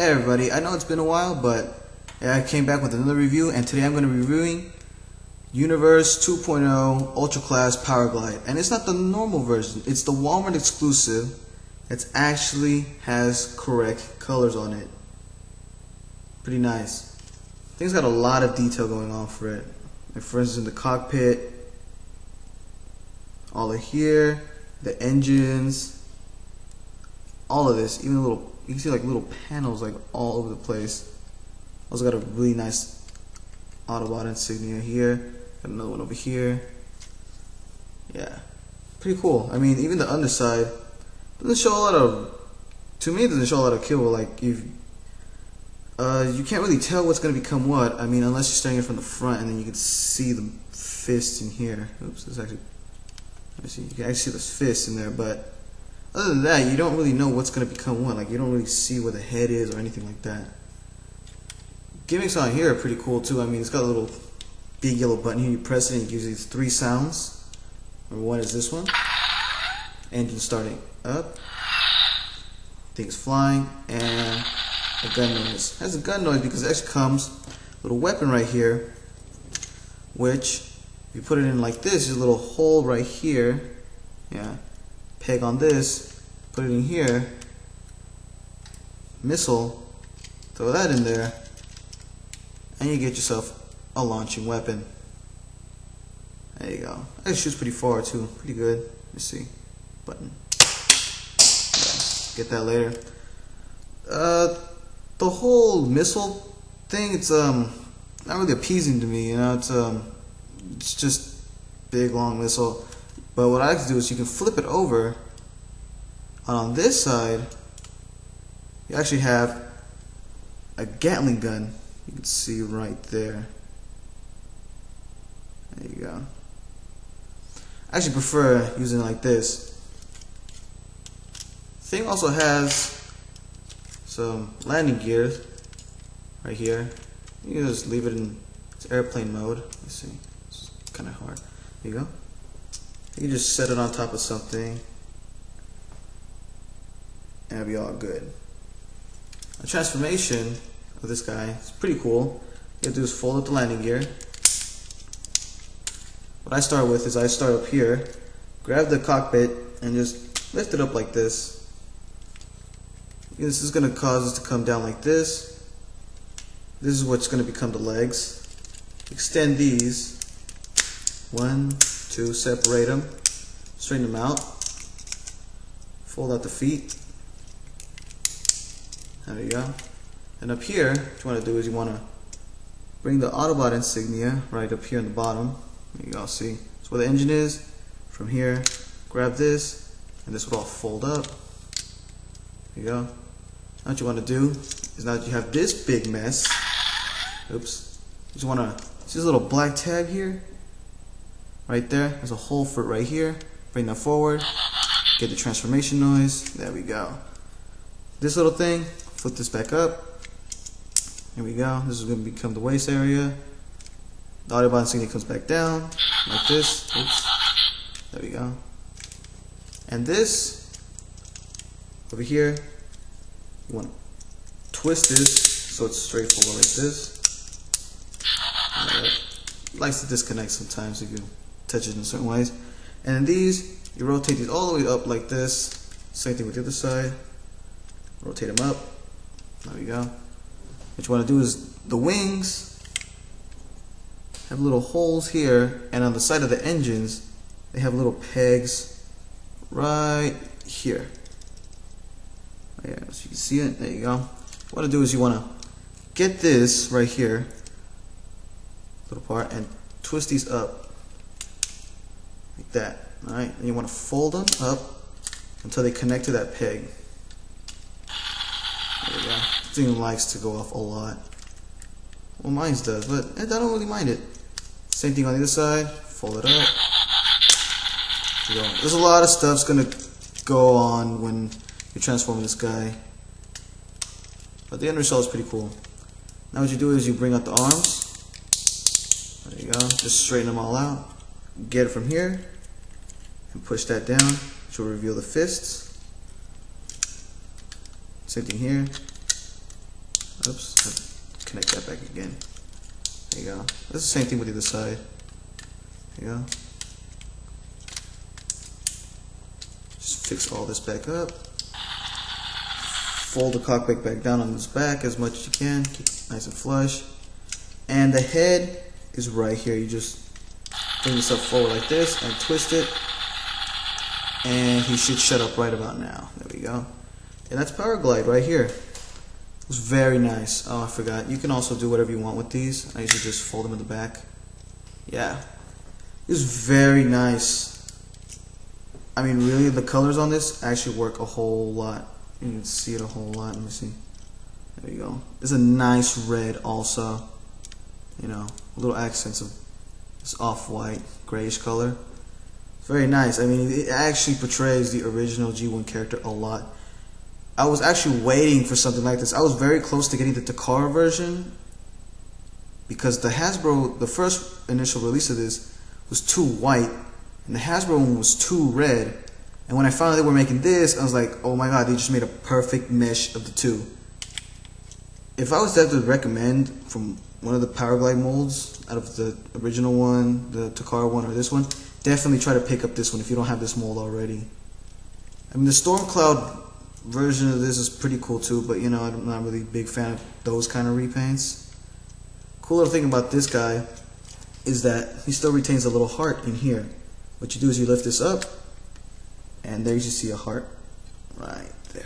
Hey everybody, I know it's been a while, but I came back with another review, and today I'm going to be reviewing Universe 2.0 Ultra Class Powerglide. And it's not the normal version, it's the Walmart exclusive that actually has correct colors on it. Pretty nice. Thing's got a lot of detail going on for it. Like for instance, in the cockpit, all of here, the engines, all of this, even a little. You can see like little panels like all over the place. Also got a really nice Autobot insignia here. Got another one over here. Yeah, pretty cool. I mean, even the underside doesn't show a lot of. To me, it doesn't show a lot of kill. Like if you can't really tell what's gonna become what. I mean, unless you're staring it from the front, and then you can see the fist in here. Oops, this actually. Let me see. You can actually see the fist in there, but other than that, you don't really know what's going to become what. Like, you don't really see where the head is or anything like that. Gimmicks on here are pretty cool too. I mean, it's got a little big yellow button here. You press it and it gives you these 3 sounds. Number 1 is this one. Engine starting up. Things flying. And a gun noise. It has a gun noise because it actually comes with a weapon right here, which, if you put it in like this, there's a little hole right here. Yeah. Peg on this, put it in here, missile, throw that in there, and you get yourself a launching weapon. There you go. It shoots pretty far too, pretty good. Let me see. Button. Yeah, get that later. The whole missile thing, it's not really appeasing to me, you know. It's just big long missile. But what I like to do is you can flip it over, and on this side you actually have a Gatling gun. You can see right there. There you go. I actually prefer using it like this. The thing also has some landing gears right here. You can just leave it in its airplane mode. Let's see. It's kind of hard. There you go. You can just set it on top of something and it'll be all good. The transformation of this guy is pretty cool. All you have to do is fold up the landing gear. What I start with is I start up here, grab the cockpit, and just lift it up like this. This is going to cause it to come down like this. This is what's going to become the legs. Extend these. 1, 2, separate them, straighten them out, fold out the feet. There you go. And up here, what you want to do is you want to bring the Autobot insignia right up here in the bottom. There you go. See, that's where the engine is. From here, grab this, and this will all fold up. There you go. Now what you want to do is, now that you have this big mess, oops, you just want to see this little black tab here. Right there, there's a hole for it right here. Bring that forward, get the transformation noise. There we go. This little thing, flip this back up. Here we go. This is going to become the waist area. The Autobot insignia comes back down like this. Oops. There we go. And this over here, you want to twist this so it's straightforward like this. It likes to disconnect sometimes if you touch it in certain ways. And then these, you rotate these all the way up like this. Same thing with the other side. Rotate them up. There we go. What you want to do is the wings have little holes here, and on the side of the engines they have little pegs right here. Yeah, so you can see it. There you go. What you want to do is you want to get this right here, little part, and twist these up. Like that, alright? And you want to fold them up until they connect to that peg. There we go. This thing likes to go off a lot. Well, mine does, but I don't really mind it. Same thing on the other side. Fold it up. There you go. There's a lot of stuff's gonna go on when you're transforming this guy, but the end result is pretty cool. Now what you do is you bring out the arms. There you go. Just straighten them all out. Get it from here and push that down, which will reveal the fists. Same thing here. Oops, have to connect that back again. There you go. That's the same thing with the other side. There you go. Just fix all this back up. Fold the cockpit back down on this back as much as you can. Keep it nice and flush. And the head is right here. You just bring this up forward like this and twist it. And he should shut up right about now. There we go. And that's Powerglide right here. It's very nice. Oh, I forgot. You can also do whatever you want with these. I usually just fold them in the back. Yeah. It's very nice. I mean, really, the colors on this actually work a whole lot. You can see it a whole lot. Let me see. There you go. It's a nice red also. You know, little accents of this off-white, grayish color. It's very nice. I mean, it actually portrays the original G1 character a lot. I was actually waiting for something like this. I was very close to getting the Takara version because the Hasbro, the first initial release of this was too white and the Hasbro one was too red. And when I found out they were making this, I was like, oh my god, they just made a perfect mesh of the two. If I was to recommend from one of the Powerglide molds out of the original one, the Takara one, or this one, definitely try to pick up this one if you don't have this mold already. I mean, the Stormcloud version of this is pretty cool too, but you know, I'm not really a big fan of those kind of repaints. Cool little thing about this guy is that he still retains a little heart in here. What you do is you lift this up, and there you just see a heart right there.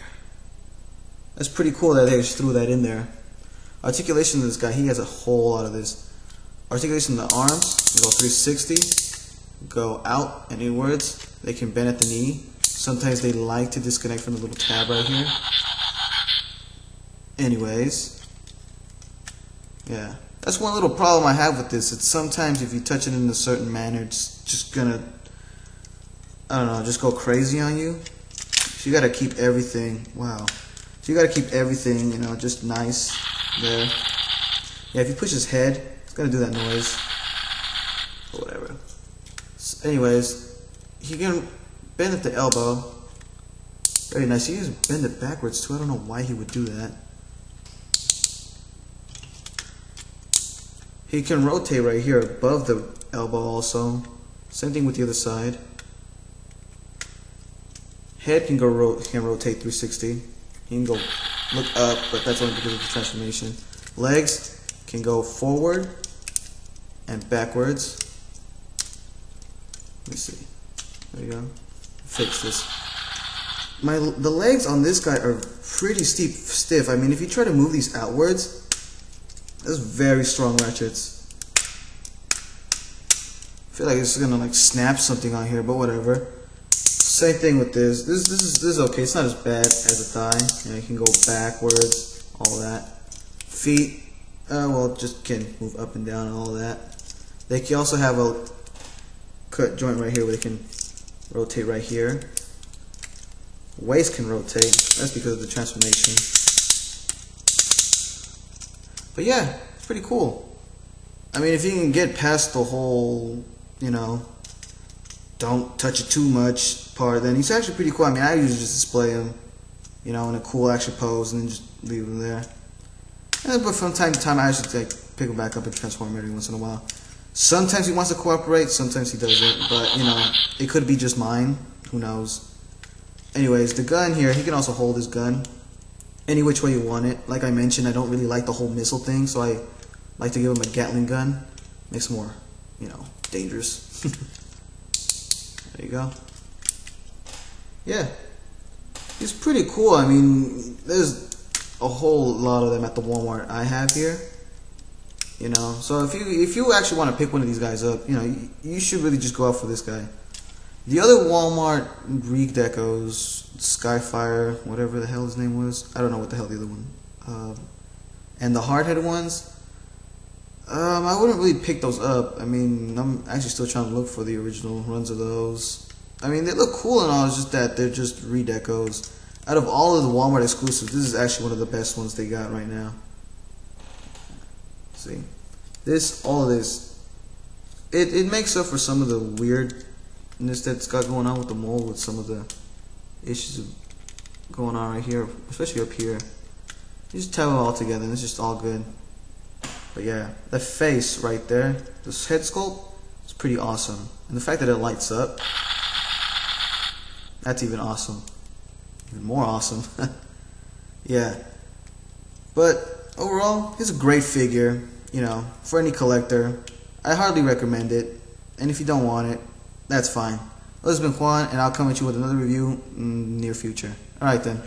That's pretty cool that they just threw that in there. Articulation of this guy, he has a whole lot of this. Articulation of the arms, you go 360, go out and inwards. They can bend at the knee. Sometimes they like to disconnect from the little tab right here. Anyways, yeah. That's one little problem I have with this. It's sometimes if you touch it in a certain manner, it's just gonna, I don't know, just go crazy on you. So you gotta keep everything, wow. So you gotta keep everything, you know, just nice there. Yeah, if you push his head, it's gonna do that noise. Or whatever. So anyways, he can bend at the elbow. Very nice. He can bend it backwards too. I don't know why he would do that. He can rotate right here above the elbow also. Same thing with the other side. Head can rotate 360. He can go look up, but that's only because of the transformation. Legs can go forward and backwards. Let me see. There you go. Fix this. The legs on this guy are pretty stiff. I mean, if you try to move these outwards, that's very strong ratchets. I feel like it's gonna like snap something on here, but whatever. Same thing with this. This is okay. It's not as bad as a thigh. You know, you can go backwards, all that. Feet, well, just can move up and down and all that. They can also have a cut joint right here where they can rotate right here. Waist can rotate. That's because of the transformation. But yeah, it's pretty cool. I mean, if you can get past the whole, you know, don't touch it too much part, then he's actually pretty cool. I mean, I usually just display him, you know, in a cool action pose and then just leave him there. But from time to time, I actually like pick him back up and transform him every once in a while. Sometimes he wants to cooperate, sometimes he doesn't, but, you know, it could be just mine. Who knows? Anyways, the gun here, he can also hold his gun any which way you want it. Like I mentioned, I don't really like the whole missile thing, so I like to give him a Gatling gun. Makes him more, you know, dangerous. There you go. Yeah. He's pretty cool. I mean, there's a whole lot of them at the Walmart I have here. You know, so if you actually want to pick one of these guys up, you know, you should really just go out for this guy. The other Walmart Greek decos, Skyfire, whatever the hell his name was, I don't know what the hell the other one, and the hard-headed ones, I wouldn't really pick those up. I mean, I'm actually still trying to look for the original runs of those. I mean, they look cool and all, it's just that they're just redecos. Out of all of the Walmart exclusives, this is actually one of the best ones they got right now. See, all of this, it makes up for some of the weirdness that's got going on with the mold, with some of the issues going on right here, especially up here. You just tie them all together and it's just all good. But yeah, the face right there, this head sculpt, is pretty awesome. And the fact that it lights up, that's even awesome. Even more awesome. Yeah. But overall, it's a great figure, you know, for any collector. I hardly recommend it. And if you don't want it, that's fine. This has been Juan, and I'll come at you with another review in the near future. Alright then.